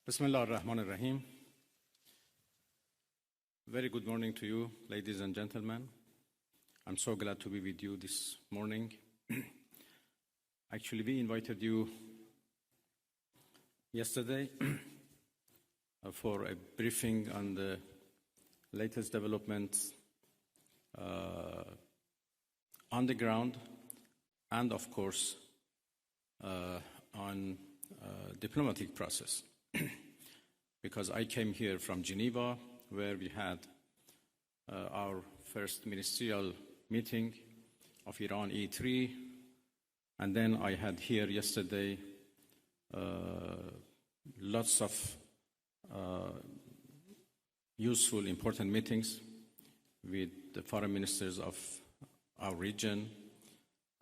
Bismillah ar-Rahman ar-Rahim. Very good morning to you, ladies and gentlemen. I'm so glad to be with you this morning. Actually, we invited you yesterday for a briefing on the latest developments on the ground and, of course, on diplomatic process. Because I came here from Geneva, where we had our first ministerial meeting of Iran E3, and then I had here yesterday lots of useful, important meetings with the foreign ministers of our region,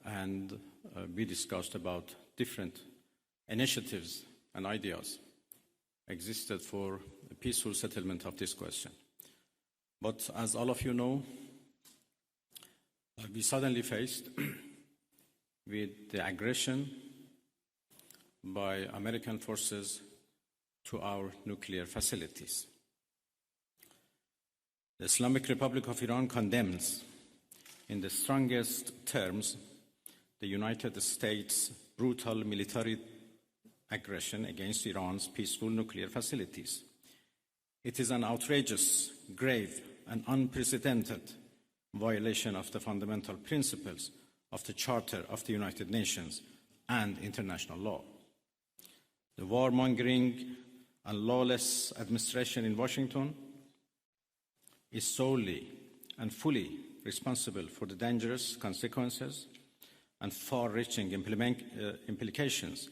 and we discussed about different initiatives and ideas existed for a peaceful settlement of this question. But as all of you know, we suddenly faced with the aggression by American forces to our nuclear facilities. The Islamic Republic of Iran condemns in the strongest terms the United States' brutal military aggression against Iran's peaceful nuclear facilities. It is an outrageous, grave, and unprecedented violation of the fundamental principles of the Charter of the United Nations and international law. The warmongering and lawless administration in Washington is solely and fully responsible for the dangerous consequences and far-reaching implications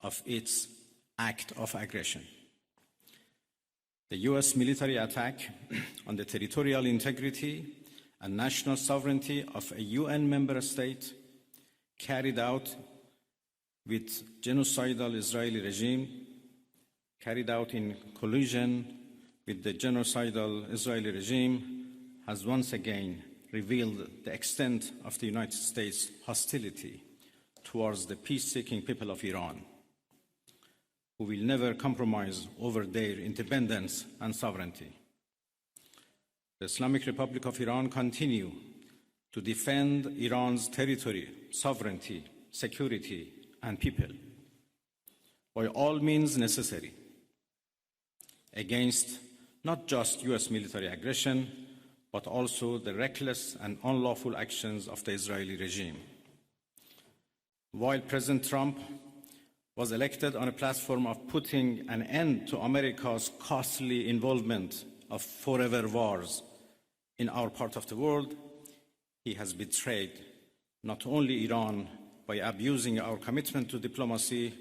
of its act of aggression. The US military attack on the territorial integrity and national sovereignty of a UN member state carried out with genocidal Israeli regime, carried out in collusion with the genocidal Israeli regime, has once again revealed the extent of the United States' hostility towards the peace-seeking people of Iran, who will never compromise over their independence and sovereignty. The Islamic Republic of Iran continues to defend Iran's territory, sovereignty, security, and people by all means necessary against not just US military aggression, but also the reckless and unlawful actions of the Israeli regime. While President Trump was elected on a platform of putting an end to America's costly involvement of forever wars in our part of the world, he has betrayed not only Iran by abusing our commitment to diplomacy,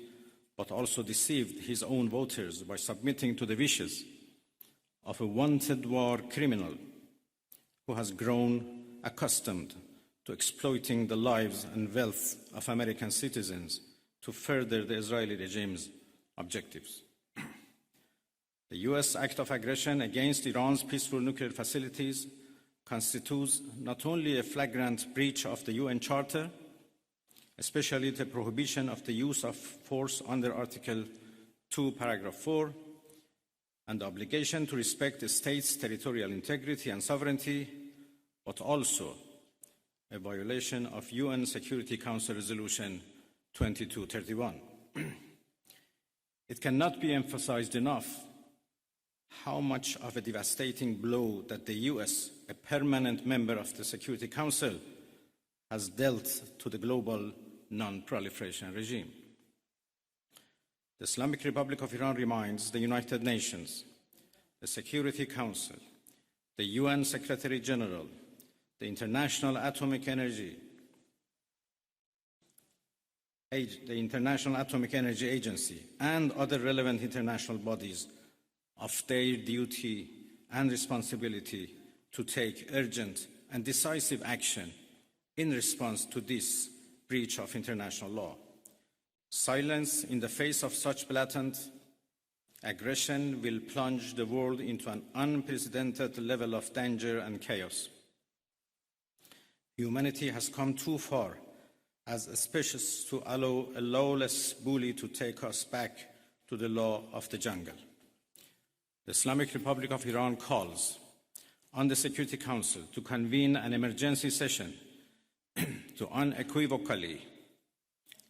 but also deceived his own voters by submitting to the wishes of a wanted war criminal who has grown accustomed to exploiting the lives and wealth of American citizens to further the Israeli regime's objectives. The US act of aggression against Iran's peaceful nuclear facilities constitutes not only a flagrant breach of the UN Charter, especially the prohibition of the use of force under Article 2, Paragraph 4, and the obligation to respect the state's territorial integrity and sovereignty, but also a violation of UN Security Council Resolution 2231. It cannot be emphasized enough how much of a devastating blow that the US, a permanent member of the Security Council, has dealt to the global non-proliferation regime. The Islamic Republic of Iran reminds the United Nations, the Security Council, the UN Secretary General, the International Atomic Energy Agency, and other relevant international bodies of their duty and responsibility to take urgent and decisive action in response to this breach of international law. Silence in the face of such blatant aggression will plunge the world into an unprecedented level of danger and chaos. Humanity has come too far as species to allow a lawless bully to take us back to the law of the jungle. The Islamic Republic of Iran calls on the Security Council to convene an emergency session to unequivocally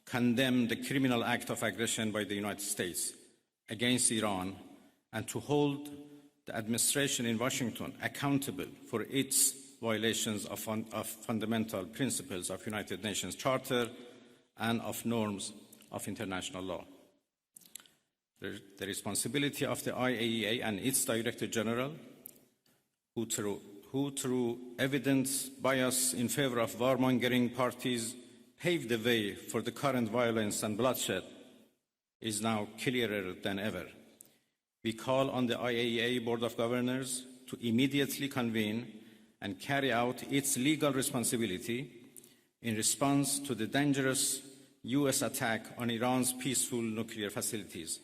condemn the criminal act of aggression by the United States against Iran and to hold the administration in Washington accountable for its violations of fundamental principles of United Nations Charter and of norms of international law. The responsibility of the IAEA and its Director General, who through evident bias in favor of warmongering parties paved the way for the current violence and bloodshed, is now clearer than ever. We call on the IAEA Board of Governors to immediately convene and carry out its legal responsibility in response to the dangerous US attack on Iran's peaceful nuclear facilities,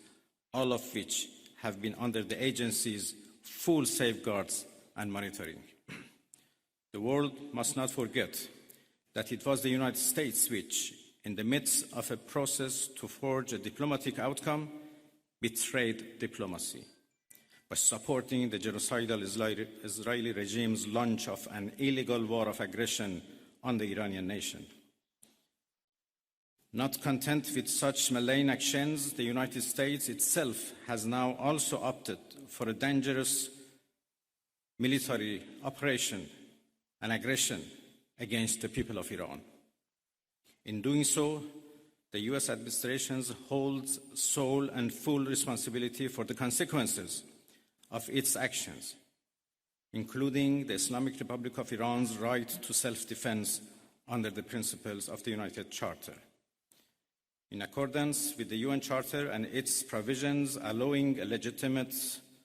all of which have been under the agency's full safeguards and monitoring. The world must not forget that it was the United States which, in the midst of a process to forge a diplomatic outcome, betrayed diplomacy by supporting the genocidal Israeli regime's launch of an illegal war of aggression on the Iranian nation. Not content with such malign actions, the United States itself has now also opted for a dangerous military operation and aggression against the people of Iran. In doing so, the US administration holds sole and full responsibility for the consequences of its actions, including the Islamic Republic of Iran's right to self-defense under the principles of the United Charter. In accordance with the UN Charter and its provisions allowing a legitimate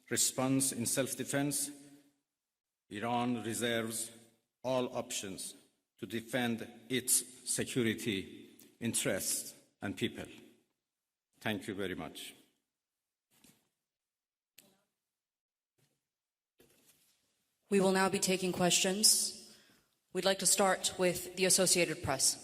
response in self-defense, Iran reserves all options to defend its security interests and people. Thank you very much. We will now be taking questions. We'd like to start with the Associated Press.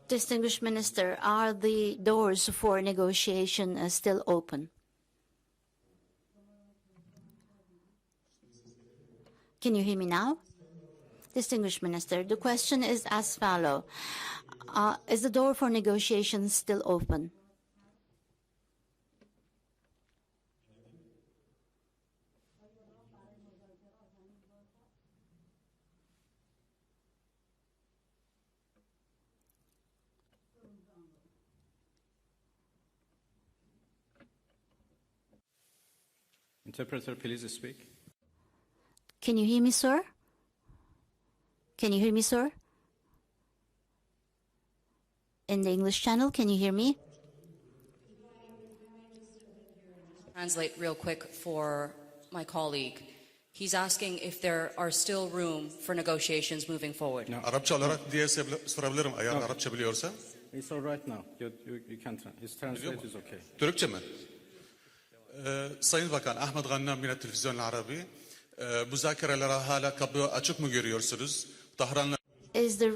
Distinguished Minister, are the doors for negotiation still open? Can you hear me now? Distinguished Minister, the question is as follows. Is the door for negotiation still open? Interpreter, please speak. Can you hear me, sir? Can you hear me, sir? In the English channel, can you hear me? Translate real quick for my colleague. He's asking if there are still room for negotiations moving forward. No. Arapça olarak diye sorabilirim eğer Arapça biliyorsa. It's all right now. You can his translate is okay. Türkçe mi? Sayın Bakan Ahmet Gannam yine televizyon Arabi. Müzakereler hala kapı açık mı görüyorsunuz? Tahran'la Is the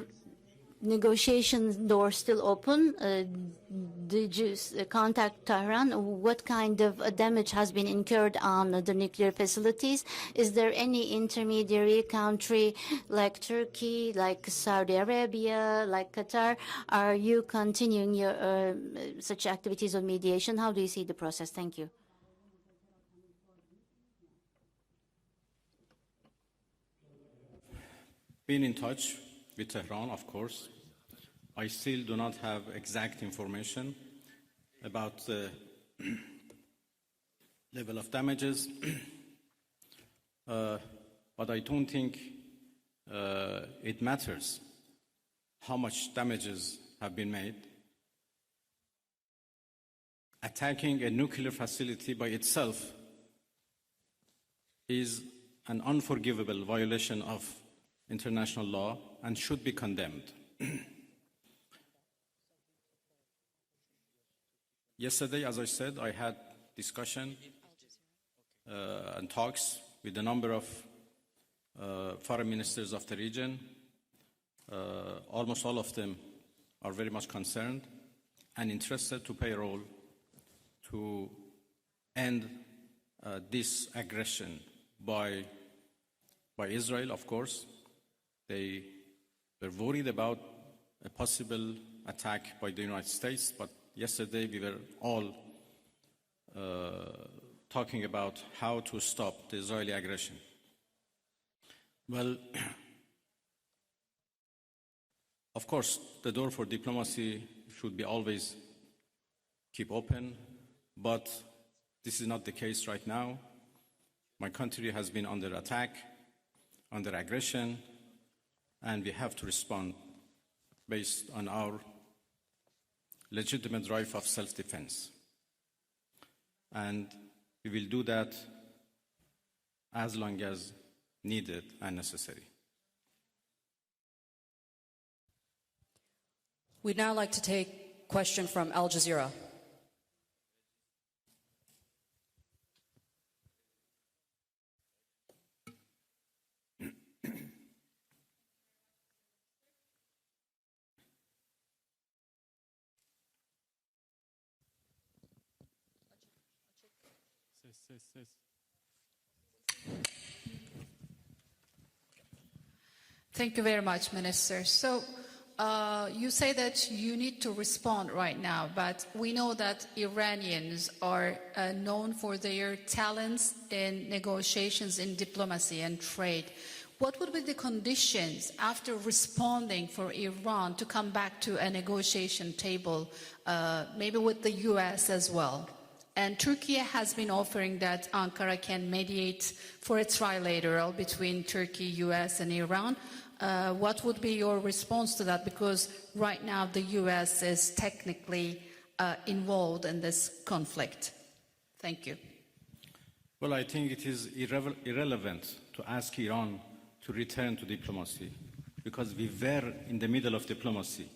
negotiation door still open? Did you contact Tehran? What kind of damage has been incurred on the nuclear facilities? Is there any intermediary country like Turkey, like Saudi Arabia, like Qatar? Are you continuing your such activities of mediation? How do you see the process? Thank you. Been in touch with Tehran, of course. I still do not have exact information about the level of damages, but I don't think it matters how much damages have been made. attacking a nuclear facility by itself is an unforgivable violation of international law and should be condemned. Yesterday, as I said, I had discussion and talks with a number of foreign ministers of the region. Almost all of them are very much concerned and interested to play a role to end this aggression by Israel, of course. They were worried about a possible attack by the United States, but yesterday we were all talking about how to stop the Israeli aggression. Well, of course, the door for diplomacy should be always keep open, but this is not the case right now. My country has been under attack, under aggression, and we have to respond based on our legitimate right of self-defense. And we will do that as long as needed and necessary. We'd now like to take a question from Al Jazeera. Thank you very much, Minister. So you say that you need to respond right now, but we know that Iranians are known for their talents in negotiations in diplomacy and trade. What would be the conditions after responding for Iran to come back to a negotiation table, maybe with the US as well? And Turkey has been offering that Ankara can mediate for a trilateral between Turkey, US, and Iran. What would be your response to that? Because right now the US is technically involved in this conflict. Thank you. Well, I think it is irrelevant to ask Iran to return to diplomacy because we were in the middle of diplomacy.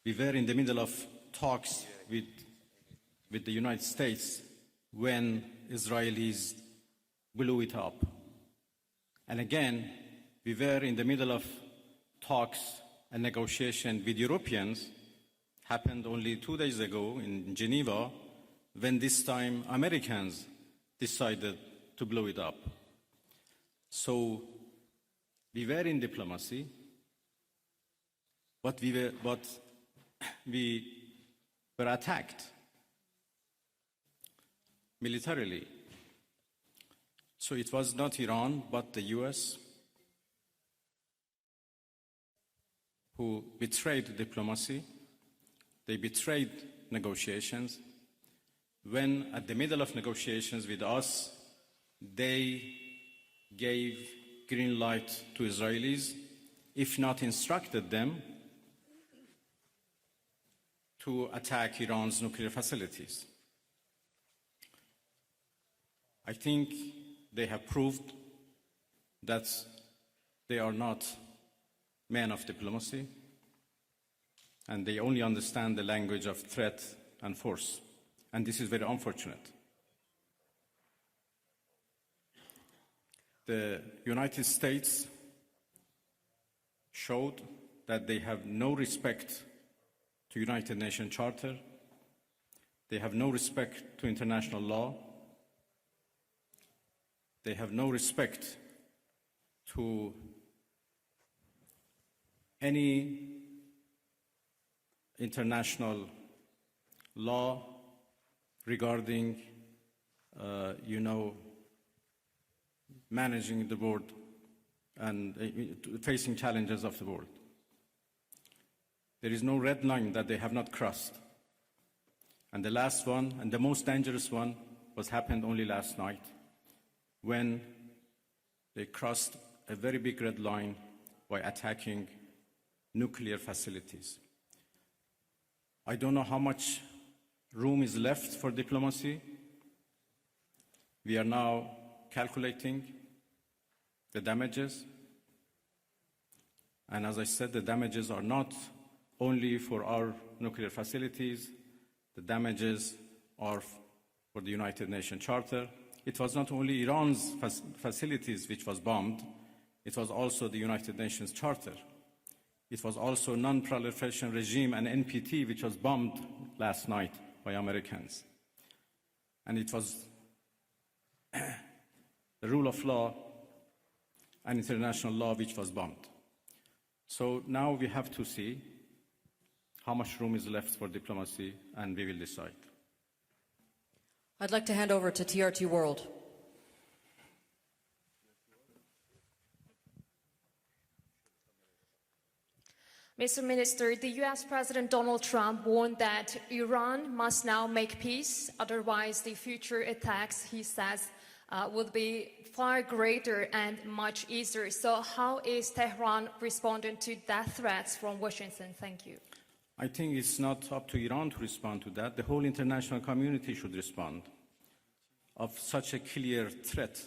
We were in the middle of talks with the United States when Israelis blew it up. And again, we were in the middle of talks and negotiation with Europeans, happened only 2 days ago in Geneva, when this time Americans decided to blow it up. So we were in diplomacy, but we were attacked militarily. So it was not Iran, but the US who betrayed diplomacy. They betrayed negotiations. When at the middle of negotiations with us, they gave green light to Israelis, if not instructed them to attack Iran's nuclear facilities. I think they have proved that they are not men of diplomacy, and they only understand the language of threat and force. And this is very unfortunate. The United States showed that they have no respect to United Nations Charter. They have no respect to international law. They have no respect to any international law regarding, managing the world and facing challenges of the world. There is no red line that they have not crossed. And the last one, and the most dangerous one, happened only last night, when they crossed a very big red line by attacking nuclear facilities. I don't know how much room is left for diplomacy. We are now calculating the damages. And as I said, the damages are not only for our nuclear facilities, the damages are for the United Nations Charter. It was not only Iran's facilities which was bombed, it was also the United Nations Charter. It was also Non-Proliferation Regime and NPT, which was bombed last night by Americans. And it was the rule of law and international law which was bombed. So now we have to see how much room is left for diplomacy, and we will decide. I'd like to hand over to TRT World. Mr. Minister, the U.S. President Donald Trump warned that Iran must now make peace, otherwise the future attacks, he says, would be far greater and much easier. So how is Tehran responding to that threats from Washington? Thank you. I think it's not up to Iran to respond to that. The whole international community should respond of such a clear threat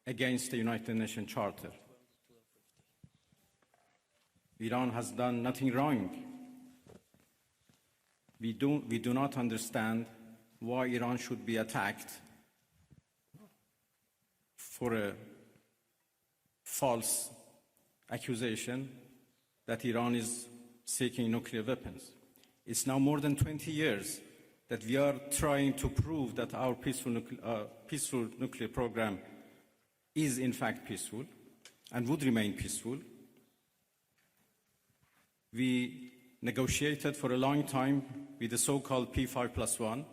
against the United Nations Charter. Iran has done nothing wrong. We do not understand why Iran should be attacked for a false accusation that Iran is seeking nuclear weapons. It's now more than 20 years that we are trying to prove that our peaceful nuclear program is in fact peaceful and would remain peaceful. We negotiated for a long time with the so-called P5+1,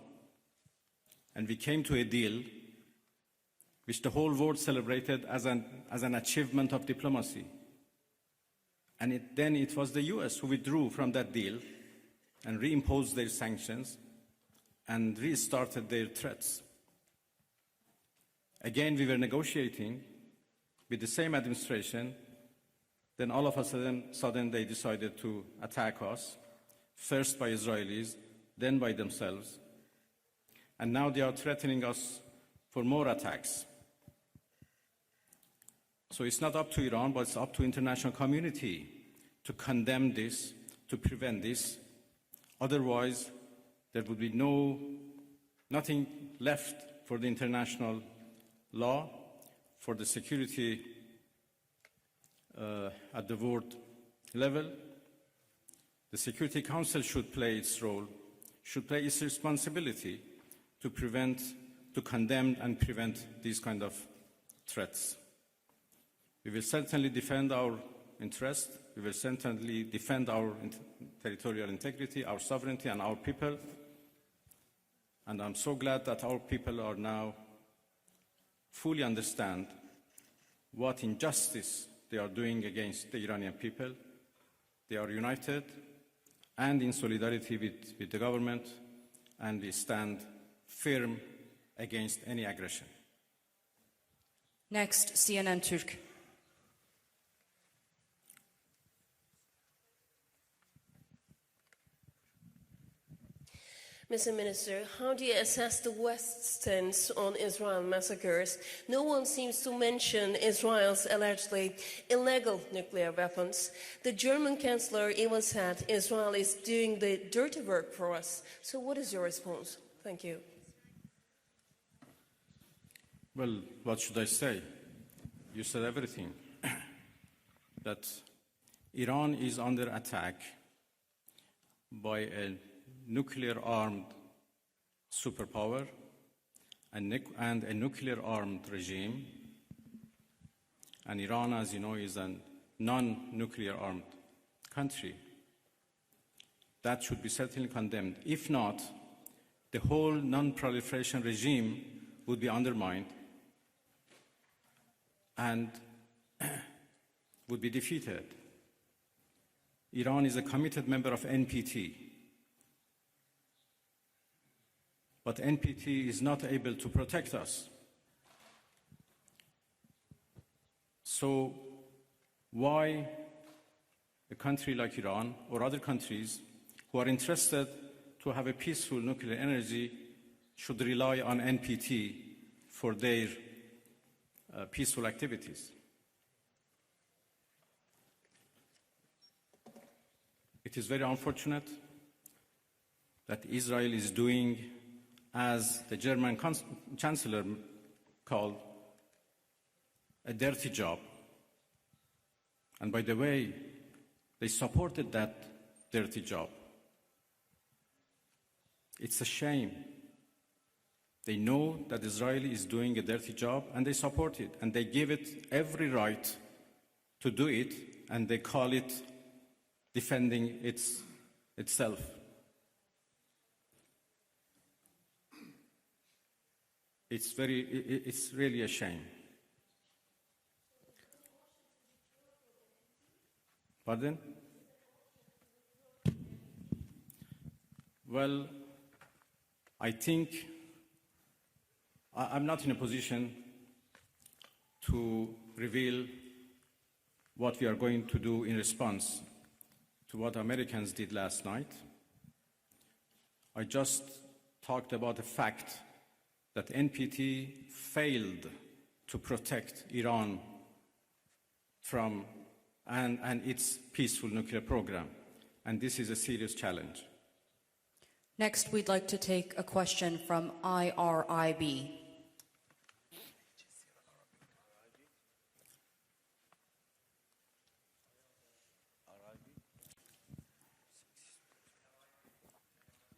and we came to a deal which the whole world celebrated as an achievement of diplomacy. And then it was the US who withdrew from that deal and reimposed their sanctions and restarted their threats. Again, we were negotiating with the same administration. Then all of a sudden they decided to attack us, first by Israelis, then by themselves. And now they are threatening us for more attacks. So it's not up to Iran, but it's up to the international community to condemn this, to prevent this. Otherwise, there would be nothing left for the international law, for the security at the world level. The Security Council should play its role, should play its responsibility to condemn and prevent these kind of threats. We will certainly defend our interest. We will certainly defend our territorial integrity, our sovereignty, and our people. And I'm so glad that our people are now fully understand what injustice they are doing against the Iranian people. They are united and in solidarity with the government, and we stand firm against any aggression. Next, CNN Turk. Mr. Minister, how do you assess the West's stance on Israel massacres? No one seems to mention Israel's allegedly illegal nuclear weapons. The German Chancellor even said Israel is doing the dirty work for us. So what is your response? Thank you. Well, what should I say? You said everything. That Iran is under attack by a nuclear-armed superpower and a nuclear-armed regime. And Iran, as you know, is a non-nuclear-armed country. That should be certainly condemned. If not, the whole non-proliferation regime would be undermined and would be defeated. Iran is a committed member of NPT. But NPT is not able to protect us. So why a country like Iran or other countries who are interested to have a peaceful nuclear energy should rely on NPT for their peaceful activities. It is very unfortunate that Israel is doing, as the German Chancellor called, a dirty job. And by the way, they supported that dirty job. It's a shame. They know that Israel is doing a dirty job and they support it, and they give it every right to do it, and they call it defending itself. It's really a shame. Pardon? Well, I think I'm not in a position to reveal what we are going to do in response to what Americans did last night. I just talked about the fact that NPT failed to protect Iran from and its peaceful nuclear program, and this is a serious challenge. Next, we'd like to take a question from IRIB.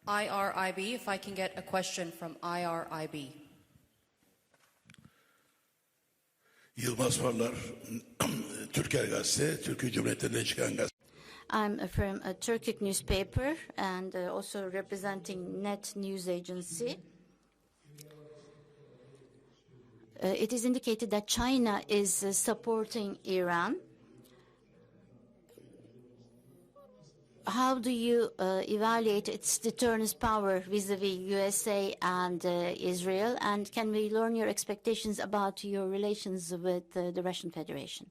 IRIB, if I can get a question from IRIB. Yılmaz Varlar, Türker Gazete, Türkiye Cumhuriyeti'nden çıkan gazete. I'm from a Turkic newspaper and also representing Net News Agency. It is indicated that China is supporting Iran. How do you evaluate its deterrence power vis-a-vis USA and Israel? And can we learn your expectations about your relations with the Russian Federation?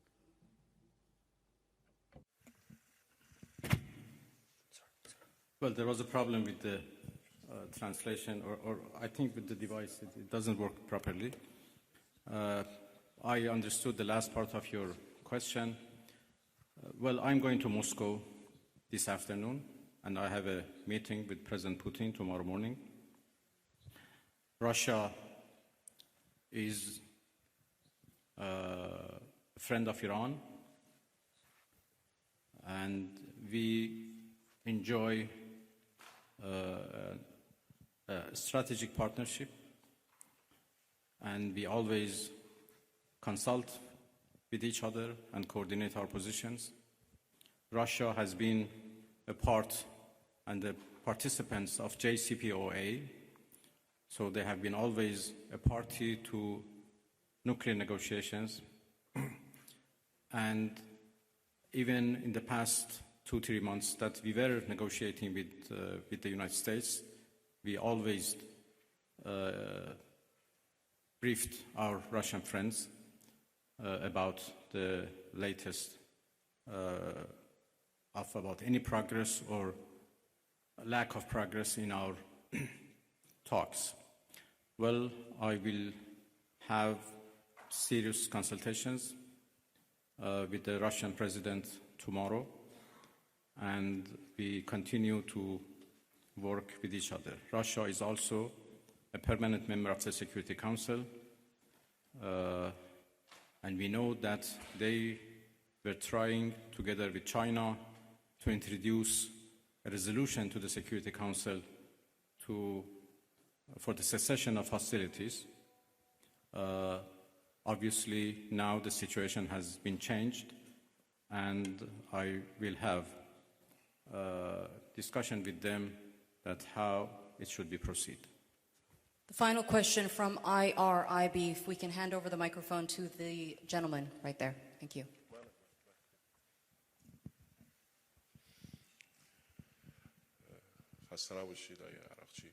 Well, there was a problem with the translation, or I think with the device, it doesn't work properly. I understood the last part of your question. Well, I'm going to Moscow this afternoon, and I have a meeting with President Putin tomorrow morning. Russia is a friend of Iran, and we enjoy a strategic partnership, and we always consult with each other and coordinate our positions. Russia has been a part and the participants of JCPOA, so they have been always a party to nuclear negotiations. And even in the past 2-3 months that we were negotiating with the United States, we always briefed our Russian friends about the latest about any progress or lack of progress in our talks. Well, I will have serious consultations with the Russian president tomorrow, and we continue to work with each other. Russia is also a permanent member of the Security Council, and we know that they were trying, together with China, to introduce a resolution to the Security Council for the cessation of hostilities. Obviously, now the situation has been changed, and I will have discussion with them that how it should be proceed. The final question from IRIB, if we can hand over the microphone to the gentleman right there. Thank you. خسته نباشید آقای عراقچی.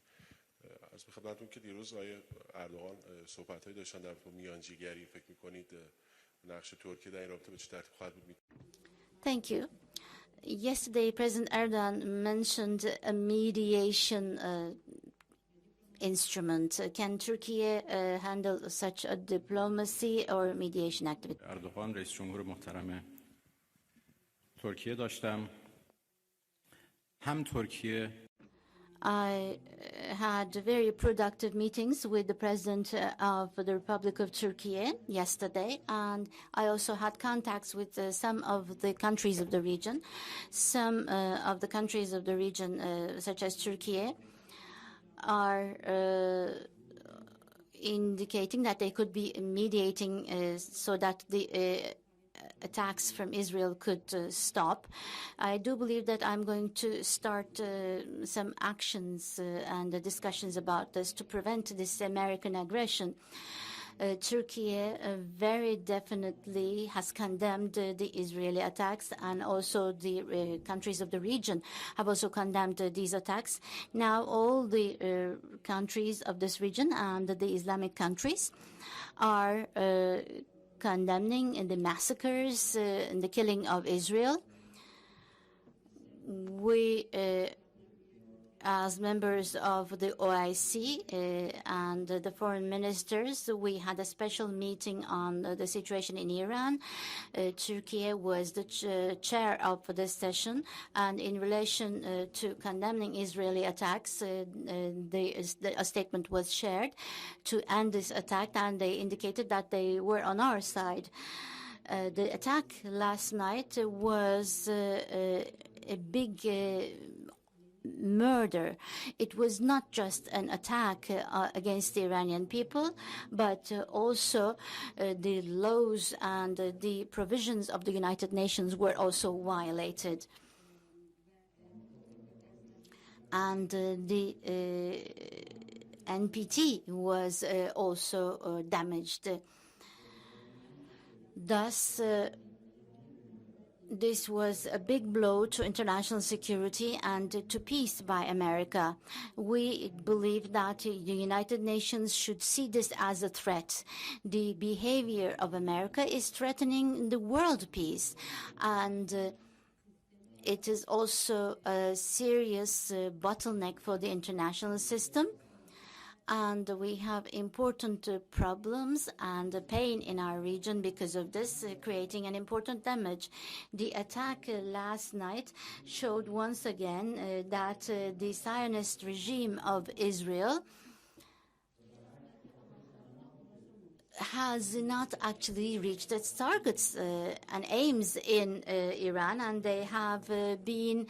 عرض به خدمتتون که دیروز آقای اردوغان صحبت‌هایی داشتن در مورد میانجیگری، فکر می‌کنید نقش ترکیه در این رابطه به چه ترتیب خواهد بود؟ Thank you. Yesterday, President Erdogan mentioned a mediation instrument. Can Turkey handle such a diplomacy or mediation activity? اردوغان رئیس جمهور محترم ترکیه داشتم. هم ترکیه I had very productive meetings with the President of the Republic of Turkey yesterday, and I also had contacts with some of the countries of the region. Some of the countries of the region, such as Turkey, are indicating that they could be mediating so that the attacks from Israel could stop. I do believe that I'm going to start some actions and discussions about this to prevent this American aggression. Turkey very definitely has condemned the Israeli attacks, and also the countries of the region have also condemned these attacks. Now all the countries of this region and the Islamic countries are condemning the massacres and the killing of Israel. We, as members of the OIC and the foreign ministers, we had a special meeting on the situation in Iran. Turkey was the chair of this session, and in relation to condemning Israeli attacks, a statement was shared to end this attack, and they indicated that they were on our side. The attack last night was a big murder. It was not just an attack against the Iranian people, but also the laws and the provisions of the United Nations were also violated. And the NPT was also damaged. Thus, this was a big blow to international security and to peace by America. We believe that the United Nations should see this as a threat. The behavior of America is threatening the world peace, and it is also a serious bottleneck for the international system. And we have important problems and pain in our region because of this, creating an important damage. The attack last night showed once again that the Zionist regime of Israel has not actually reached its targets and aims in Iran, and they have been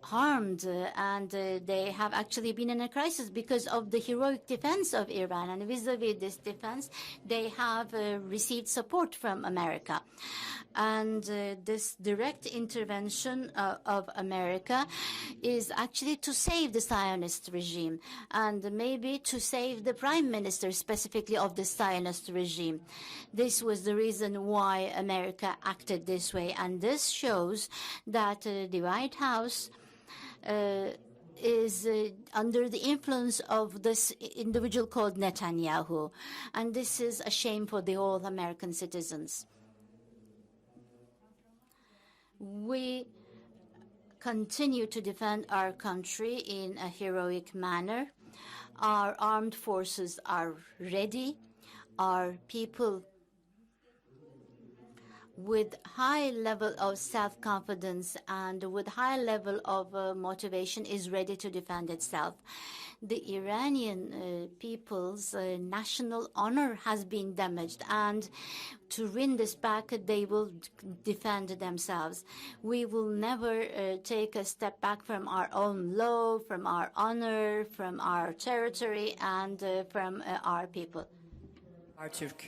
harmed, and they have actually been in a crisis because of the heroic defense of Iran. And vis-a-vis this defense, they have received support from America. And this direct intervention of America is actually to save the Zionist regime, and maybe to save the prime minister specifically of the Zionist regime. This was the reason why America acted this way, and this shows that the White House is under the influence of this individual called Netanyahu, and this is a shame for the whole American citizens. We continue to defend our country in a heroic manner. Our armed forces are ready. Our people with high level of self-confidence and with high level of motivation is ready to defend itself. The Iranian people's national honor has been damaged, and to win this back, they will defend themselves. We will never take a step back from our own law, from our honor, from our territory, and from our people. Artürk.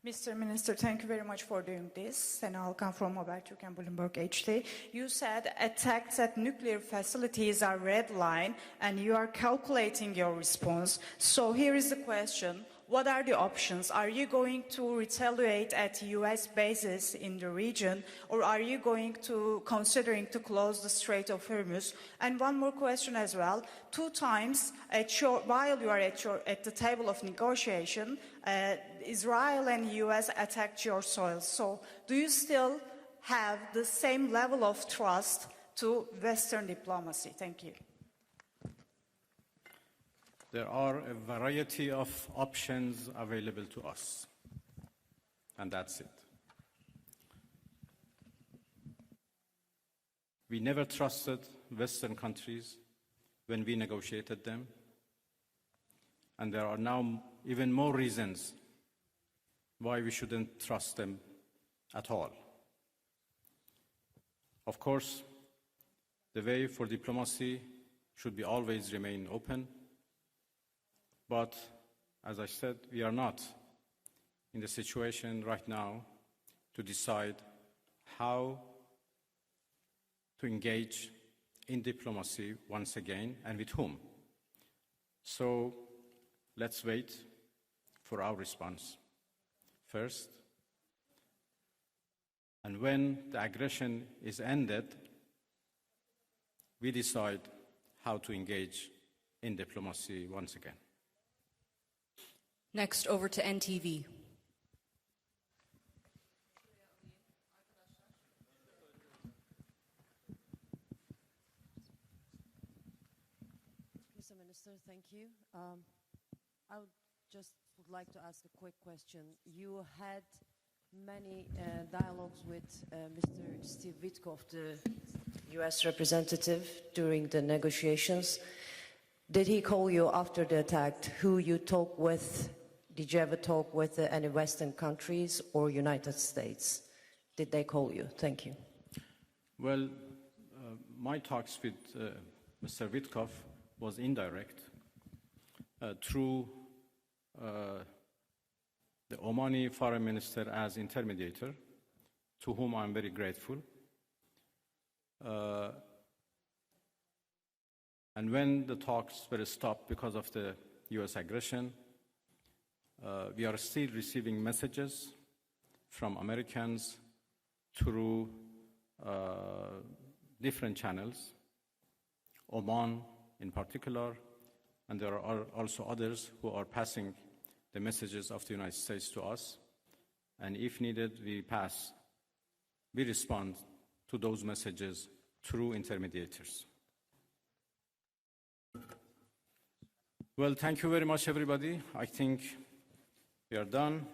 Mr. Minister, thank you very much for doing this. Sena Alkan from Habertürk and Bloomberg HD. You said attacks at nuclear facilities are red line and you are calculating your response. So here is the question. what are the options? Are you going to retaliate at US bases in the region, or are you going to considering to close the Strait of Hormuz? And one more question as well. 2 times while you are at the table of negotiation, Israel and US attacked your soil. So do you still have the same level of trust to Western diplomacy? Thank you. There are a variety of options available to us, and that's it. We never trusted Western countries when we negotiated them, and there are now even more reasons why we shouldn't trust them at all. Of course, the way for diplomacy should be always remain open. But, as I said, we are not in the situation right now to decide how to engage in diplomacy once again and with whom. So let's wait for our response first. And when the aggression is ended, we decide how to engage in diplomacy once again. Next, over to NTV. Mr. Minister, thank you. I would like to ask a quick question. You had many dialogues with Mr. Steve Witkoff, the U.S. representative, during the negotiations. Did he call you after the attack? Who you talked with? Did you ever talk with any Western countries or United States? Did they call you? Thank you. Well, my talks with Mr. Witkoff was indirect through the Omani foreign minister as intermediator, to whom I'm very grateful. And when the talks were stopped because of the US aggression, we are still receiving messages from Americans through different channels, Oman in particular, and there are also others who are passing the messages of the United States to us. And if needed, we respond to those messages through intermediators. Well, thank you very much, everybody. I think we are done.